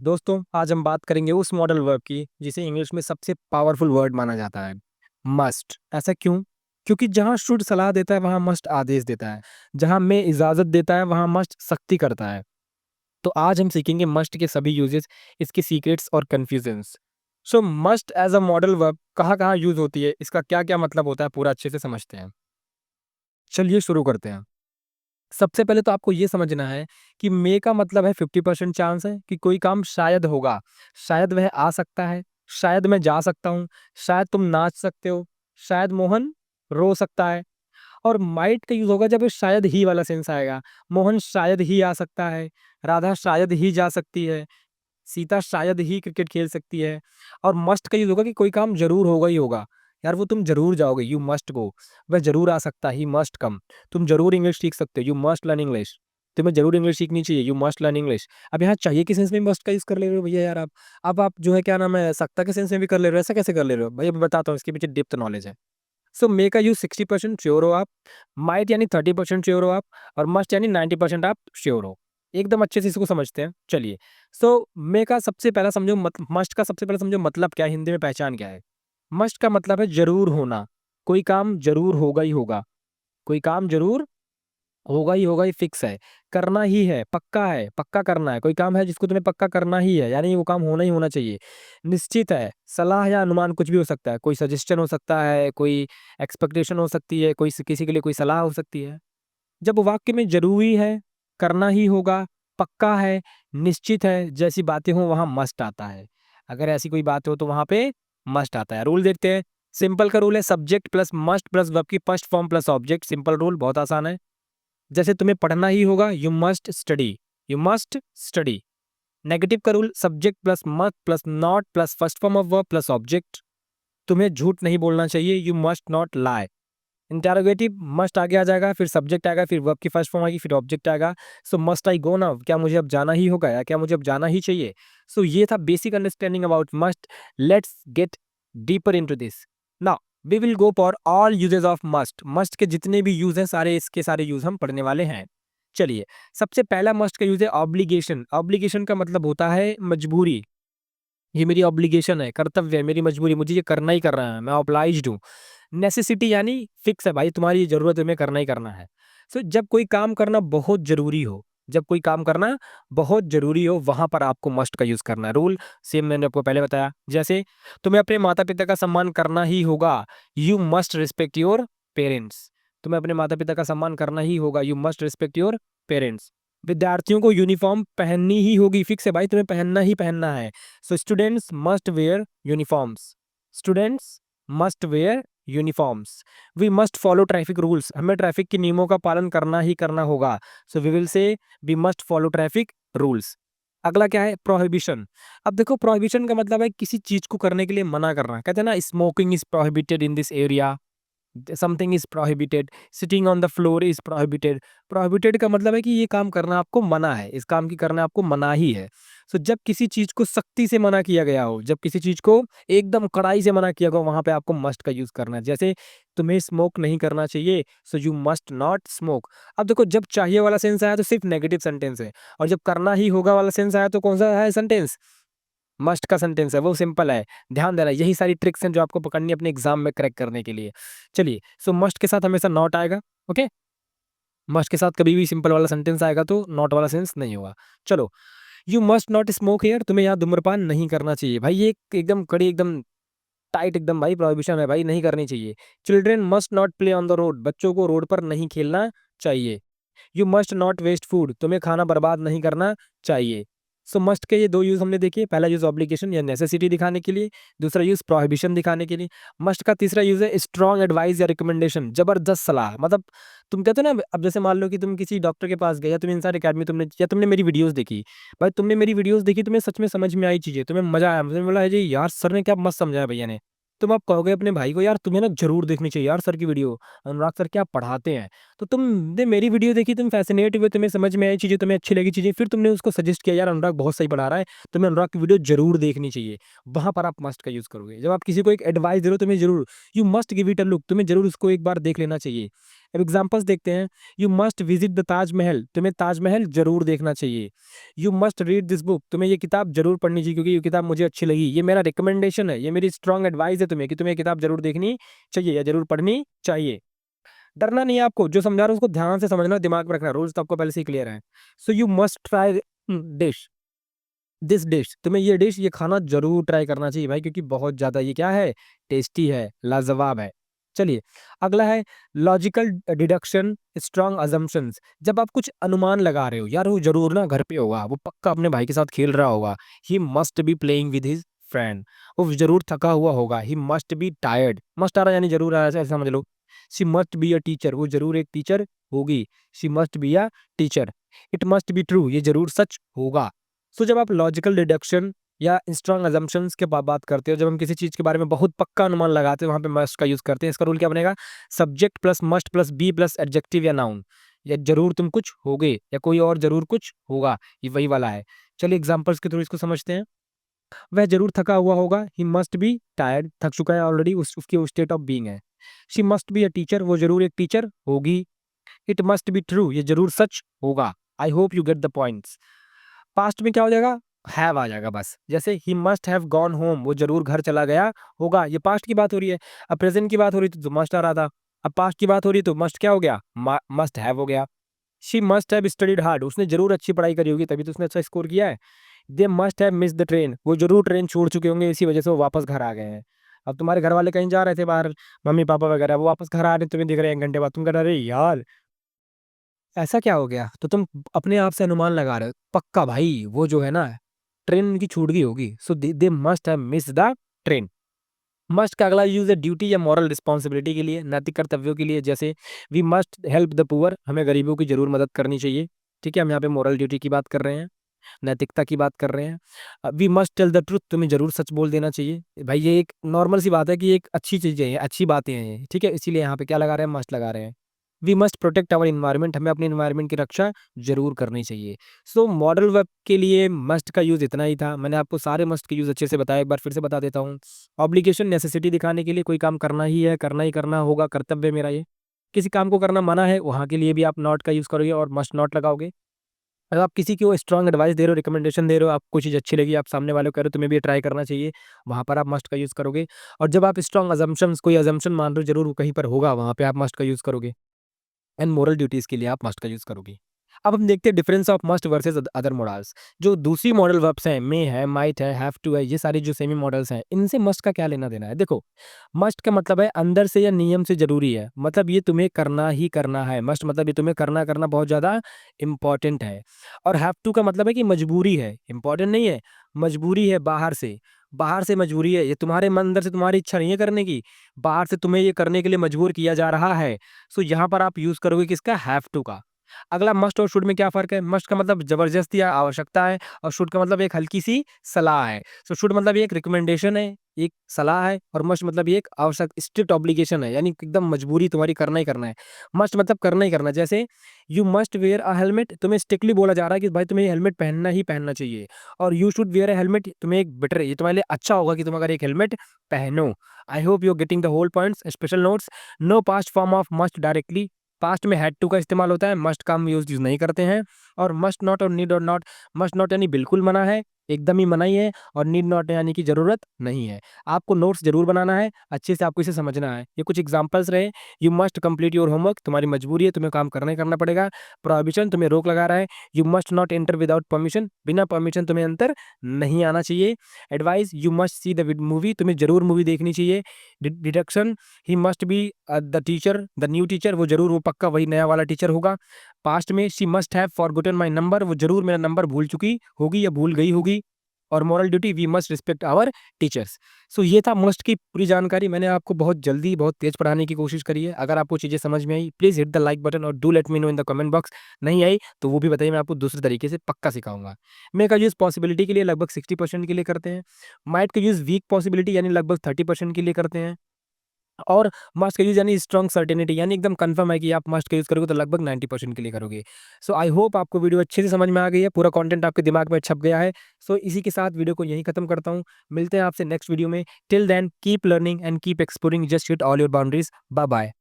दोस्तों आज हम बात करेंगे उस मॉडल वर्ब की जिसे इंग्लिश में सबसे पावरफुल वर्ड माना जाता है, मस्ट। ऐसा क्यों? क्योंकि जहां शुड सलाह देता है वहां मस्ट आदेश देता है, जहां मैं इजाजत देता है वहां मस्ट सख्ती करता है। तो आज हम सीखेंगे मस्ट के सभी यूजेस, इसके सीक्रेट्स और confusions. So must as a modal verb कहाँ कहाँ यूज होती है, इसका क्या क्या मतलब होता है, पूरा अच्छे से समझते हैं। चलिए शुरू करते हैं। सबसे पहले तो आपको ये समझना है कि मे का मतलब है 50% चांस है कि कोई काम शायद होगा, शायद वह आ सकता है, शायद मैं जा सकता हूँ, शायद तुम नाच सकते हो, शायद मोहन रो सकता है। और माइट का यूज होगा जब ये शायद ही वाला सेंस आएगा। मोहन शायद ही आ सकता है, राधा शायद ही जा सकती है, सीता शायद ही क्रिकेट खेल सकती है। और मस्ट का यूज होगा कि कोई काम जरूर होगा ही होगा। यार वो तुम जरूर जाओगे, यू मस्ट गो। वह जरूर आ सकता है, ही मस्ट कम। तुम जरूर इंग्लिश सीख सकते हो, यू मस्ट लर्न इंग्लिश। तुम्हें जरूर इंग्लिश सीखनी चाहिए, यू मस्ट लर्न इंग्लिश। अब यहाँ चाहिए के सेंस में मस्ट का यूज कर ले रहे हो भैया यार आप। अब आप जो है क्या नाम है, सकता के सेंस में भी कर ले रहे हो, ऐसा कैसे कर ले रहे हो भैया? मैं बताता हूँ, इसके पीछे डिप्थ नॉलेज है। सो मे का यूज 60% श्योर हो आप, माइट यानी 30% श्योर हो आप, और मस्ट यानी 90% आप श्योर हो। एकदम अच्छे से इसको समझते हैं, चलिए। सो मे का सबसे पहला समझो मस्ट का सबसे पहले समझो मतलब क्या है, हिंदी में पहचान क्या है। मस्ट का मतलब है जरूर होना। कोई काम जरूर होगा ही होगा, कोई काम जरूर होगा ही होगा, ही फिक्स है। करना ही है, पक्का है, पक्का करना है। कोई काम है जिसको तुम्हें पक्का करना ही है, यानी वो काम होना ही होना चाहिए। निश्चित है, सलाह या अनुमान कुछ भी हो सकता है, कोई सजेशन हो सकता है, कोई एक्सपेक्टेशन हो सकती है, कोई किसी के लिए कोई सलाह हो सकती है। जब वाक्य में जरूरी है, करना ही होगा, पक्का है, निश्चित है जैसी बातें हो वहां मस्ट आता है। अगर ऐसी कोई बात हो तो वहां पे मस्ट आता है। रूल देखते हैं। सिंपल का रूल है subject plus must plus verb की first form plus object. Simple rule, बहुत आसान है। जैसे तुम्हें पढ़ना ही होगा, you must study, you must study. Negative का rule subject plus must plus not plus first form of verb plus object. तुम्हें झूठ नहीं बोलना चाहिए, you must not lie. Interrogative must आगे आ जाएगा, फिर सब्जेक्ट आएगा, फिर वर्ब की फर्स्ट फॉर्म आएगी, फिर ऑब्जेक्ट आएगा। सो मस्ट आई गो नाउ, क्या मुझे अब जाना ही होगा या क्या मुझे अब जाना ही चाहिए। सो ये था basic understanding about must. Let's get deeper into this now. We will go for all usages of must. Must के जितने भी यूज हैं सारे, इसके सारे यूज हम पढ़ने वाले हैं। चलिए, सबसे पहला मस्ट का यूज है ऑब्लिगेशन। ऑब्लिगेशन का मतलब होता है मजबूरी। ये मेरी ऑब्लिगेशन है, कर्तव्य है, मेरी मजबूरी, मुझे ये करना ही करना है, मैं ऑब्लाइज्ड हूँ। नेसेसिटी यानी फिक्स है भाई, तुम्हारी ये जरूरत है, तुम्हें करना ही करना है। सो जब कोई काम करना बहुत जरूरी हो, जब कोई काम करना बहुत जरूरी हो, वहां पर आपको मस्ट का यूज करना है। रूल सेम मैंने आपको पहले बताया। जैसे तुम्हें अपने माता पिता का सम्मान करना ही होगा, you must respect your parents. तुम्हें अपने माता पिता का सम्मान करना ही होगा, you must respect your parents. विद्यार्थियों को यूनिफॉर्म पहननी ही होगी, फिक्स है भाई, तुम्हें पहनना ही पहनना है। So students must wear uniforms, students must wear uniforms. We must follow traffic rules, हमें ट्रैफिक के नियमों का पालन करना ही करना होगा। So we will say we must follow traffic rules. अगला क्या है, प्रोहिबिशन। अब देखो, प्रोहिबिशन का मतलब है किसी चीज को करने के लिए मना करना। कहते हैं ना, smoking is prohibited in this area, something is prohibited, sitting on the floor is prohibited. Prohibited का मतलब है कि ये काम करना आपको मना है, इस काम की करना आपको मना ही है। सो जब किसी चीज को सख्ती से मना किया गया हो, जब किसी चीज को एकदम कड़ाई से मना किया गया हो, वहां पे आपको मस्ट का यूज करना है। जैसे तुम्हें स्मोक नहीं करना चाहिए, so you must not smoke. अब देखो, जब चाहिए वाला सेंस आया तो सिर्फ नेगेटिव सेंटेंस है, और जब करना ही होगा वाला सेंस आया तो कौन सा है सेंटेंस? मस्ट का सेंटेंस है, वो सिंपल है। ध्यान देना, यही सारी ट्रिक्स हैं जो आपको पकड़नी है अपने एग्जाम में क्रैक करने के लिए। चलिए, सो मस्ट के साथ हमेशा नॉट आएगा। ओके, मस्ट के साथ कभी भी सिंपल वाला सेंटेंस आएगा तो नॉट वाला सेंस नहीं होगा। चलो, you must not smoke here, तुम्हें यहाँ धूम्रपान नहीं करना चाहिए। भाई ये एकदम कड़ी, एकदम टाइट, एकदम भाई प्रोहिबिशन है भाई, नहीं करनी चाहिए। Children must not play on the road, बच्चों को रोड पर नहीं खेलना चाहिए। You must not waste food, तुम्हें खाना बर्बाद नहीं करना चाहिए। सो मस्ट के ये दो यूज हमने देखे। पहला यूज ऑब्लिगेशन या नेसेसिटी दिखाने के लिए, दूसरा यूज प्रोहिबिशन दिखाने के लिए। मस्ट का तीसरा यूज है स्ट्रॉन्ग एडवाइस या रिकमेंडेशन, जबरदस्त सलाह। मतलब तुम कहते हो ना, अब जैसे मान लो कि तुम किसी डॉक्टर के पास गए, या तुम इंसान अकेडमी तुमने, या तुमने मेरी वीडियोस देखी। भाई तुमने मेरी वीडियोस देखी, तुम्हें सच में समझ में आई चीजें, तुम्हें मजा आया, मुझे बोला है जी यार सर ने क्या मस्त समझाया भैया ने। तुम आप कहोगे अपने भाई को, यार तुम्हें ना जरूर देखनी चाहिए यार सर की वीडियो, अनुराग सर क्या पढ़ाते हैं। तो तुमने मेरी वीडियो देखी, तुम फैसिनेट हुए, तुम्हें समझ में आई चीजें, तुम्हें अच्छी लगी चीजें, फिर तुमने उसको सजेस्ट किया, यार अनुराग बहुत सही पढ़ा रहा है, तुम्हें अनुराग की वीडियो जरूर देखनी चाहिए। वहां पर आप मस्ट का यूज करोगे। जब आप किसी को एक एडवाइस दे रहे हो, तुम्हें जरूर, you must give it a look, तुम्हें जरूर उसको एक बार देख लेना चाहिए। अब एग्जांपल्स देखते हैं। You must visit the Taj Mahal, तुम्हें ताजमहल जरूर देखना चाहिए। You must read this book, तुम्हें ये किताब जरूर पढ़नी चाहिए क्योंकि ये किताब मुझे अच्छी लगी। ये मेरा रिकमेंडेशन है, ये मेरी स्ट्रॉन्ग एडवाइस है तुम्हें कि तुम्हें ये किताब जरूर देखनी चाहिए या जरूर पढ़नी चाहिए। डरना नहीं है आपको, जो समझा रहा हूँ उसको ध्यान से समझना, दिमाग में रखना, रूल्स तो आपको पहले से ही क्लियर है। So you must try dish this dish, तुम्हें ये डिश, ये खाना जरूर ट्राई करना चाहिए भाई, क्योंकि बहुत ज्यादा ये क्या है, टेस्टी है, लाजवाब है। चलिए अगला है लॉजिकल डिडक्शन स्ट्रॉन्ग अजम्पशंस। जब आप कुछ अनुमान लगा रहे हो, यार वो जरूर ना घर पे होगा, वो पक्का अपने भाई के साथ खेल रहा होगा, he must be playing with his friend, वो जरूर थका हुआ होगा, he must be tired, must आ रहा यानी जरूर आ रहा है, ऐसा समझ लो। She must be a teacher, वो जरूर एक टीचर होगी, she must be a teacher. It must be true, ये जरूर सच होगा। सो जब आप लॉजिकल डिडक्शन या स्ट्रॉन्ग अजम्पशंस के बात करते हो, जब हम किसी चीज के बारे में बहुत पक्का अनुमान लगाते हैं, वहां पे मस्ट का यूज करते हैं। इसका रूल क्या बनेगा, subject plus must plus be plus adjective या नाउन, या जरूर तुम कुछ होगे या कोई और जरूर कुछ होगा, ये वही वाला है। चलिए एग्जांपल्स के थ्रू इसको समझते हैं। वह जरूर थका हुआ होगा, ही मस्ट बी टायर्ड, थक चुका है ऑलरेडी, उसकी स्टेट ऑफ बीइंग है। She must be a teacher, वो जरूर एक टीचर होगी। इट मस्ट बी ट्रू, ये जरूर सच होगा। आई hope you get the points. Past में क्या हो जाएगा, हैव आ जाएगा बस, जैसे he must have gone home, वो जरूर घर चला गया होगा, ये पास्ट की बात हो रही है। अब प्रेजेंट की बात हो रही थी तो मस्ट आ रहा था, अब पास्ट की बात हो रही तो मस्ट क्या हो गया, मस्ट हैव हो गया। She must have studied hard, उसने जरूर अच्छी पढ़ाई करी होगी तभी तो उसने अच्छा स्कोर किया है। दे must have miss the train, वो जरूर ट्रेन छोड़ चुके होंगे, इसी वजह से वो वापस घर आ गए हैं। अब तुम्हारे घर वाले कहीं जा रहे थे बाहर, मम्मी पापा वगैरह, वो वापस घर आ रहे हैं, तुम्हें दिख रहे हैं 1 घंटे बाद, तुम कह रहे यार ऐसा क्या हो गया, तो तुम अपने आप से अनुमान लगा रहे हो, पक्का भाई वो जो है ना ट्रेन उनकी छूट गई होगी। So they must have miss the train. Must का अगला यूज है ड्यूटी या मॉरल रिस्पॉन्सिबिलिटी के लिए, नैतिक कर्तव्यों के लिए, जैसे we must help the poor, हमें गरीबों की जरूर मदद करनी चाहिए। ठीक है, हम यहाँ पे मॉरल ड्यूटी की बात कर रहे हैं, नैतिकता की बात कर रहे हैं। We must tell the truth, तुम्हें जरूर सच बोल देना चाहिए भाई, ये एक नॉर्मल सी बात है कि एक अच्छी चीजें हैं, अच्छी बातें हैं ये, ठीक है, इसीलिए यहाँ पे क्या लगा रहे हैं, मस्ट लगा रहे हैं। We must protect our environment, हमें अपने इन्वायरमेंट की रक्षा जरूर करनी चाहिए। सो मॉडल वर्ब के लिए मस्ट का यूज इतना ही था, मैंने आपको सारे मस्ट के यूज अच्छे से बताया, एक बार फिर से बता देता हूँ। ऑब्लिगेशन नेसेसिटी दिखाने के लिए, कोई काम करना ही है, करना ही करना होगा, कर्तव्य मेरा ये। किसी काम को करना मना है, वहां के लिए भी आप नॉट का यूज करोगे और मस्ट नॉट लगाओगे। अगर आप किसी को स्ट्रॉन्ग एडवाइस दे रहे हो, रिकमेंडेशन दे रहे हो, आपको कोई चीज़ अच्छी लगी, आप सामने वाले को कह रहे हो तुम्हें भी ये ट्राई करना चाहिए, वहाँ पर आप मस्ट का यूज़ करोगे। और जब आप स्ट्रॉन्ग अजम्पशंस, कोई अजम्पशन मान रहे हो जरूर कहीं पर होगा, वहाँ पे आप मस्ट का यूज़ करोगे। एंड मोरल ड्यूटीज के लिए आप मस्ट का यूज करोगे। अब हम देखते हैं difference of must versus other models. जो दूसरी मॉडल वर्ब्स हैं, मे है, माइट है, हैव टू है, ये सारी जो सेमी मॉडल्स हैं, इनसे मस्ट का क्या लेना देना है। देखो, मस्ट का मतलब है अंदर से या नियम से जरूरी है, मतलब ये तुम्हें करना ही करना है। मस्ट मतलब ये तुम्हें करना करना बहुत ज्यादा इंपॉर्टेंट है। और हैव टू का मतलब है कि मजबूरी है, इंपॉर्टेंट नहीं है, मजबूरी है, बाहर से मजबूरी है, ये तुम्हारे मन अंदर से तुम्हारी इच्छा नहीं है करने की, बाहर से तुम्हें ये करने के लिए मजबूर किया जा रहा है। सो यहाँ पर आप यूज करोगे किसका, हैव टू का। अगला मस्ट और शुड में क्या फर्क है, मस्ट का मतलब जबरदस्ती या आवश्यकता है, और शुड का मतलब एक हल्की सी सलाह है। सो शुड मतलब ये एक रिकमेंडेशन है, एक सलाह है, और मस्ट मतलब ये एक आवश्यक स्ट्रिक्ट ऑब्लिगेशन है, यानी एकदम मजबूरी तुम्हारी, करना ही करना है। मस्ट मतलब करना ही करना, जैसे you must where a helmet, तुम्हें स्ट्रिक्टली बोला जा रहा है कि भाई तुम्हें हेलमेट पहनना ही पहनना चाहिए। और you should wear a helmet, तुम्हें एक बेटर, ये तुम्हारे लिए अच्छा होगा कि तुम अगर एक हेलमेट पहनो। I hope you are getting the whole points. Special notes, no past form of must directly, past में हैड टू का इस्तेमाल होता है, मस्ट का हम यूज नहीं करते हैं। और मस्ट नॉट और नीड और नॉट, मस्ट नॉट यानी बिल्कुल मना है, एकदम ही मना ही है, और नीड नॉट यानी कि जरूरत नहीं है। आपको नोट्स जरूर बनाना है, अच्छे से आपको इसे समझना है। ये कुछ एग्जांपल्स रहे। You must complete your homework, तुम्हारी मजबूरी है, तुम्हें काम करना ही करना पड़ेगा। प्रोहिबिशन, तुम्हें रोक लगा रहा है। You must not enter without permission, बिना परमिशन तुम्हें अंतर नहीं आना चाहिए। Advice, you must see the movie, तुम्हें जरूर मूवी देखनी चाहिए। Deduction, he must be the teacher, the new teacher, वो जरूर, वो पक्का वही नया वाला टीचर होगा। पास्ट में she must have forgotten my number, वो जरूर मेरा नंबर भूल चुकी होगी या भूल गई होगी। और moral duty, we must respect our teachers. So ये था मस्ट की पूरी जानकारी, मैंने आपको बहुत जल्दी बहुत तेज पढ़ाने की कोशिश करी है। अगर आपको चीज़ें समझ में आई, please hit the like button और do let me know in the comment box. नहीं आई तो वो भी बताइए, मैं आपको दूसरे तरीके से पक्का सिखाऊंगा। मे का यूज़ पॉसिबिलिटी के लिए लगभग 60% के लिए करते हैं। माइट का यूज़ वीक पॉसिबिलिटी यानी लगभग 30% के लिए करते हैं। और मस्ट का यूज यानी स्ट्रॉन्ग सर्टेनिटी, यानी एकदम कंफर्म है कि आप मस्ट का यूज करोगे तो लगभग 90% के लिए करोगे। सो आई होप आपको वीडियो अच्छे से समझ में आ गई है, पूरा कंटेंट आपके दिमाग में छप गया है। सो इसी के साथ वीडियो को यहीं खत्म करता हूँ। मिलते हैं आपसे नेक्स्ट वीडियो में। Till then keep learning and keep exploring, just hit all your boundaries. Bye bye.